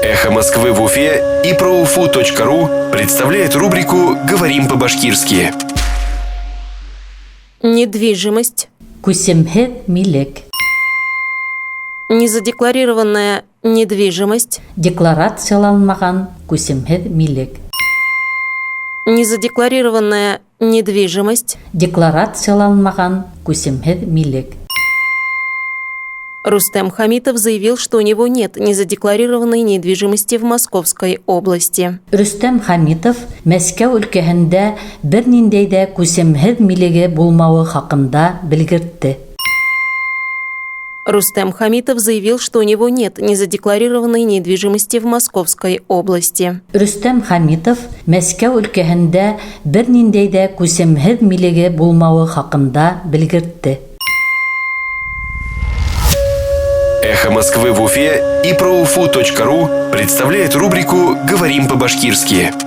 «Эхо Москвы» в Уфе и ProUFU.ru представляет рубрику «Говорим по-башкирски». Недвижимость. Күсемһеҙ милек. Незадекларированная недвижимость. Декларацияланмаған күсемһеҙ милек. Незадекларированная недвижимость. Декларацияланмаған күсемһеҙ милек. Рустем Хамитов заявил, что у него нет незадекларированной недвижимости в Московской области. Рөстәм Хамитов Мәскәү өлкәһендә бер ниндәй дә күсемһеҙ милеге булмауы хаҡында белгертте. Рустем Хамитов заявил, что у него нет незадекларированной недвижимости в Московской области. Рөстәм Хамитов Мәскәү өлкәһендә бер ниндәй дә күсемһеҙ милеге булмауы хаҡында белгертте. «Эхо Москвы» в Уфе и ProUFU.ru представляет рубрику «Говорим по-башкирски».